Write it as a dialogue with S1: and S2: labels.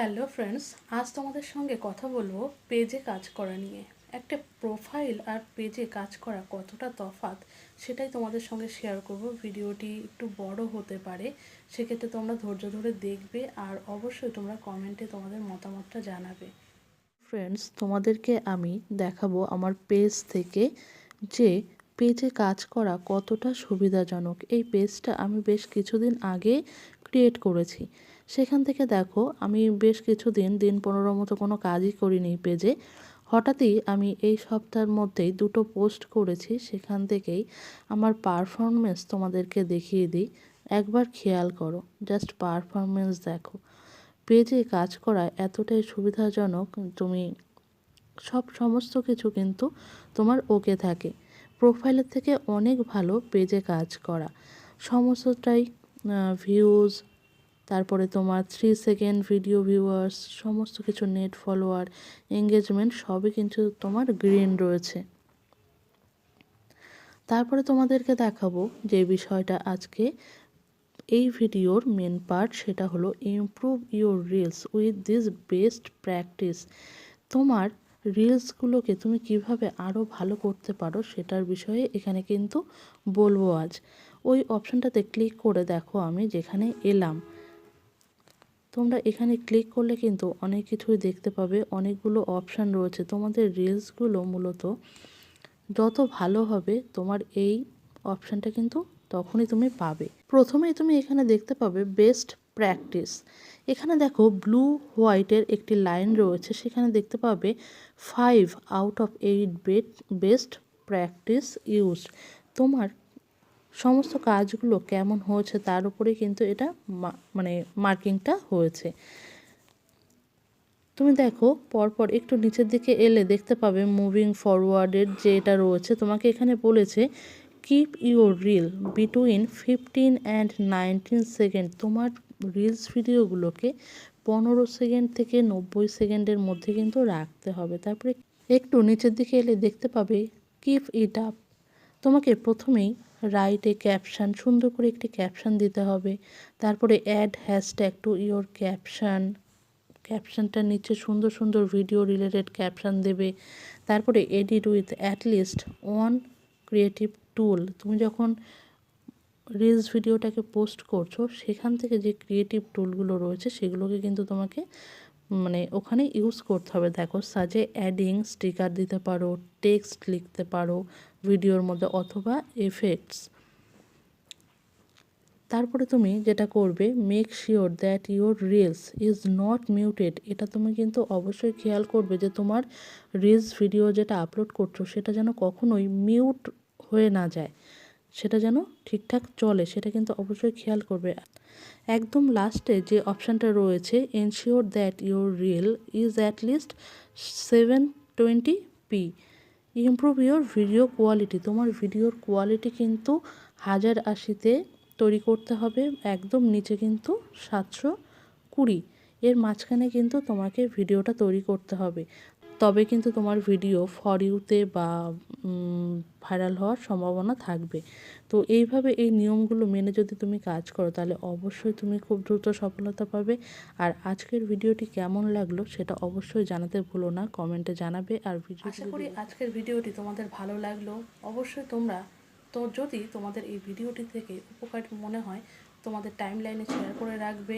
S1: Hello friends, আজ তোমাদের সঙ্গে কথা বলবো পেজে কাজ করা নিয়ে। একটা প্রোফাইল আর পেজে কাজ করা কতটা তফাৎ সেটাই তোমাদের সঙ্গে শেয়ার করব। ভিডিওটি একটু বড় হতে পারে, সেক্ষেত্রে তোমরা ধৈর্য ধরে দেখবে আর অবশ্যই তোমরা কমেন্টে তোমাদের মতামতটা জানাবে। ফ্রেন্ডস, তোমাদেরকে আমি দেখাবো আমার পেজ থেকে যে পেজে কাজ করা কতটা সুবিধাজনক। এই পেজটা আমি বেশ কিছুদিন আগে ক্রিয়েট করেছি। সেখান থেকে দেখো, আমি বেশ কিছুদিন 15 মতো কোনো কাজই করিনি পেজে। হঠাৎই আমি এই সপ্তাহের মধ্যেই 2টো পোস্ট করেছি। সেখান থেকেই আমার পারফরমেন্স তোমাদেরকে দেখিয়ে দিই। একবার খেয়াল করো, জাস্ট পারফরমেন্স দেখো। পেজে কাজ করা এতটাই সুবিধাজনক, তুমি সমস্ত কিছু কিন্তু তোমার ওকে থাকে। প্রোফাইলের থেকে অনেক ভালো পেজে কাজ করা। সমস্তটাই ভিউজ, তারপরে তোমার 3 সেকেন্ড ভিডিও ভিউয়ার্স, সমস্ত কিছু নেট ফলোয়ার, এঙ্গেজমেন্ট সবই কিন্তু তোমার গ্রিন রয়েছে। তারপরে তোমাদেরকে দেখাবো যে বিষয়টা আজকে এই ভিডিওর মেন পার্ট, সেটা হলো improve your reels with this best practice. তোমার রিলসগুলোকে তুমি কিভাবে আরও ভালো করতে পারো সেটার বিষয়ে এখানে কিন্তু বলবো আজ। ওই অপশানটাতে ক্লিক করে দেখো, আমি যেখানে এলাম, তোমরা এখানে ক্লিক করলে কিন্তু অনেক কিছুই দেখতে পাবে। অনেকগুলো অপশান রয়েছে। তোমাদের রিলসগুলো মূলত যত ভালো হবে তোমার এই অপশানটা কিন্তু তখনই তুমি পাবে। প্রথমেই তুমি এখানে দেখতে পাবে বেস্ট প্র্যাকটিস। এখানে দেখো ব্লু হোয়াইটের একটি লাইন রয়েছে, সেখানে দেখতে পাবে 5 out of 8 best practice use. তোমার সমস্ত কাজগুলো কেমন হয়েছে তার উপরে কিন্তু এটা মার্কিংটা হয়েছে। তুমি দেখো পরপর একটু নিচের দিকে এলে দেখতে পাবে মুভিং ফরওয়ার্ডের যে এটা রয়েছে। তোমাকে এখানে বলেছে keep your reel between 15 and 19 second. তোমার রিলস ভিডিওগুলোকে 15 সেকেন্ড থেকে 90 সেকেন্ডের মধ্যে কিন্তু রাখতে হবে। তারপরে একটু নিচের দিকে এলে দেখতে পাবে কিপ ইট আপ। তোমাকে প্রথমেই রাইটে ক্যাপশান, সুন্দর করে একটি ক্যাপশান দিতে হবে। তারপরে add hashtag to your caption, ক্যাপশানটার নিচে সুন্দর সুন্দর ভিডিও রিলেটেড ক্যাপশান দেবে। তারপরে edit with at least one creative tool. তুমি যখন রিলস ভিডিওটাকে পোস্ট করছো সেখান থেকে যে ক্রিয়েটিভ টুলগুলো রয়েছে সেগুলোকে কিন্তু তোমাকে ওখানে ইউজ করতে হবে। দেখো সাজে অ্যাডিং স্টিকার দিতে পারো, টেক্সট লিখতে পারো ভিডিওর মধ্যে, অথবা এফেক্টস। তারপরে তুমি যেটা করবে, make sure that your reels is not muted. এটা তুমি কিন্তু অবশ্যই খেয়াল করবে যে তোমার রিলস ভিডিও যেটা আপলোড করছো সেটা যেন কখনোই মিউট হয়ে না যায়, সেটা যেন ঠিকঠাক চলে, সেটা কিন্তু অবশ্যই খেয়াল করবে। একদম লাস্টে যে অপশানটা রয়েছে, ensure that your reel is at least 720p। Improve your video quality. তোমার ভিডিওর কোয়ালিটি কিন্তু 1080-তে তৈরি করতে হবে। একদম নিচে কিন্তু 720, এর মাঝখানে কিন্তু তোমাকে ভিডিওটা তৈরি করতে হবে। তবে কিন্তু তোমার ভিডিও ফর ইউতে বা ভাইরাল হওয়ার সম্ভাবনা থাকবে। তো এইভাবে এই নিয়মগুলো মেনে যদি তুমি কাজ করো তাহলে অবশ্যই তুমি খুব দ্রুত সফলতা পাবে। আর আজকের ভিডিওটি কেমন লাগলো সেটা অবশ্যই জানাতে ভুলো না, কমেন্টে জানাবে। আর আশা করি আজকের ভিডিওটি তোমাদের ভালো লাগলো। অবশ্যই তোমরা যদি তোমাদের এই ভিডিওটি থেকে উপকার মনে হয় তোমাদের টাইমলাইনে শেয়ার করে রাখবে।